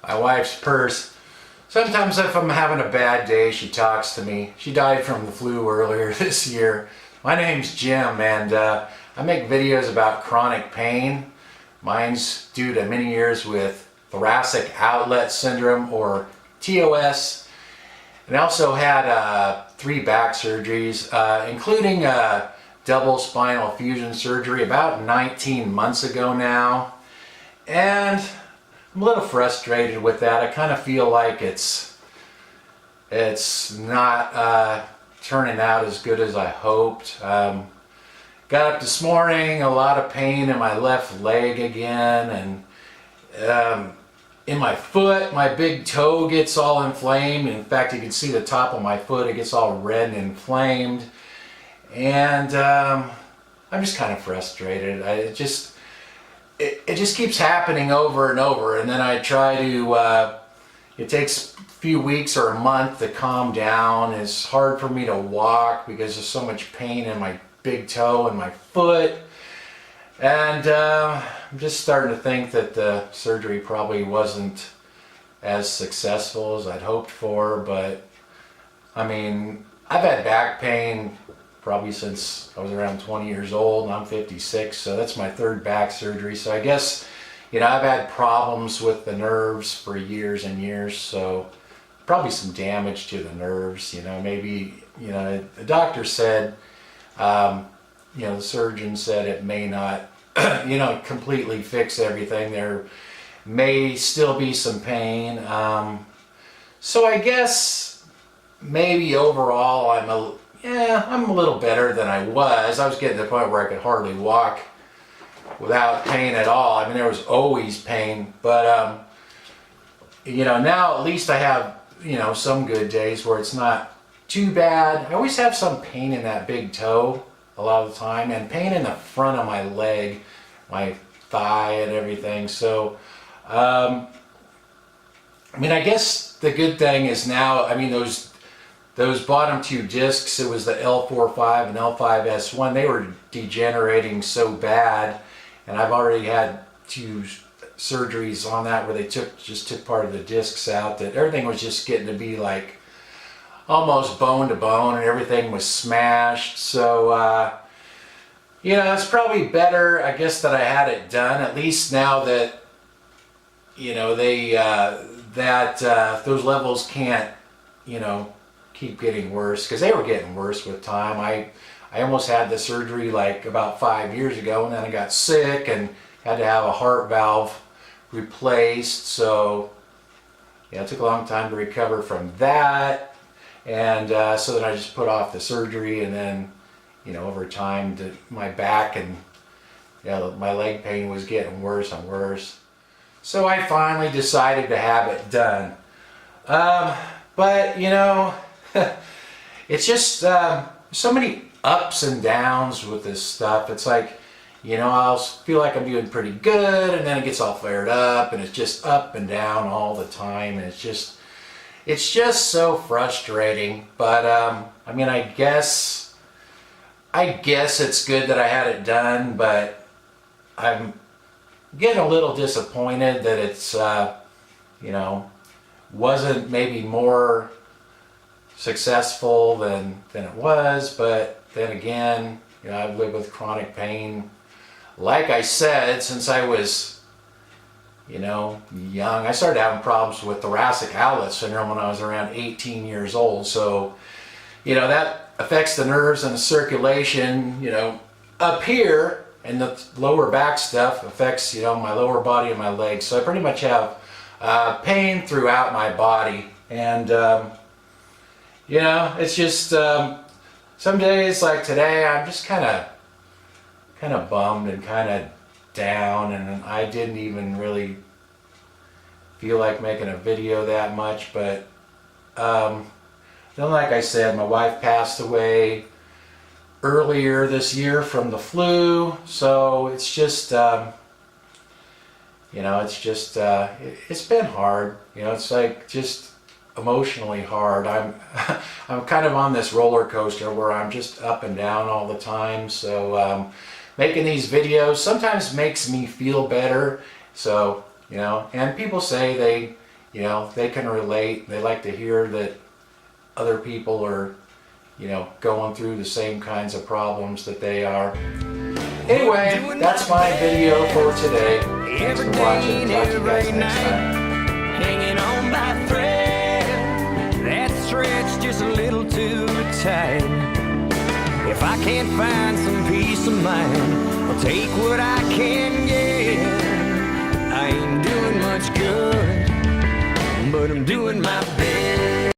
My wife's purse. Sometimes if I'm having a bad day, she talks to me. She died from the flu earlier this year. My name's Jim, and I make videos about chronic pain. Mine's due to many years with thoracic outlet syndrome, or TOS. And I also had 3 back surgeries, including a double spinal fusion surgery about 19 months ago now. And I'm a little frustrated with that. I kind of feel like it's not turning out as good as I hoped. Got up this morning, a lot of pain in my left leg again, and in my foot, my big toe gets all inflamed. In fact, you can see the top of my foot, it gets all red and inflamed. And I'm just kind of frustrated. It just keeps happening over and over, and then I try to, it takes a few weeks or a month to calm down. It's hard for me to walk because there's so much pain in my big toe and my foot. And I'm just starting to think that the surgery probably wasn't as successful as I'd hoped for, but I mean, I've had back pain probably since I was around 20 years old, and I'm 56, so that's my 3rd back surgery. So I guess, you know, I've had problems with the nerves for years and years, so probably some damage to the nerves. You know, maybe, you know, the doctor said, you know, the surgeon said it may not, you know, completely fix everything. There may still be some pain. So I guess maybe overall I'm a little better than I was. I was getting to the point where I could hardly walk without pain at all. I mean, there was always pain, but you know, now at least I have, you know, some good days where it's not too bad. I always have some pain in that big toe a lot of the time, and pain in the front of my leg, my thigh and everything. So I mean, I guess the good thing is now, I mean, those bottom 2 discs, it was the L4-5 and L5-S1, they were degenerating so bad, and I've already had 2 surgeries on that where they just took part of the discs out, that everything was just getting to be like almost bone to bone, and everything was smashed. So you know, it's probably better, I guess, that I had it done, at least now that, you know, they those levels can't, you know, keep getting worse, because they were getting worse with time. I almost had the surgery like about 5 years ago, and then I got sick and had to have a heart valve replaced. So yeah, it took a long time to recover from that. And so then I just put off the surgery, and then, you know, over time my back and, you know, my leg pain was getting worse and worse. So I finally decided to have it done. But you know, it's just so many ups and downs with this stuff. It's like, you know, I'll feel like I'm doing pretty good, and then it gets all flared up, and it's just up and down all the time, and it's just so frustrating. But I mean, I guess it's good that I had it done, but I'm getting a little disappointed that it's you know, wasn't maybe more successful than it was. But then again, you know, I've lived with chronic pain, like I said, since I was, you know, young. I started having problems with thoracic outlet syndrome when I was around 18 years old. So, you know, that affects the nerves and the circulation, you know, up here, and the lower back stuff affects, you know, my lower body and my legs. So I pretty much have pain throughout my body. And you know, it's just some days like today, I'm just kind of bummed and kind of down, and I didn't even really feel like making a video that much. But then, like I said, my wife passed away earlier this year from the flu, so it's just you know, it's been hard. You know, it's like just emotionally hard. I'm kind of on this roller coaster where I'm just up and down all the time. So making these videos sometimes makes me feel better. So, you know, and people say they, You know, they can relate. They like to hear that other people are, you know, going through the same kinds of problems that they are. Anyway, that's my video for today. Thanks for watching. Talk to you guys next time. Hanging on by thread, that stretch just a little too tight. If I can't find some peace of mind, I'll take what I can get. I ain't doing much good, but I'm doing my best.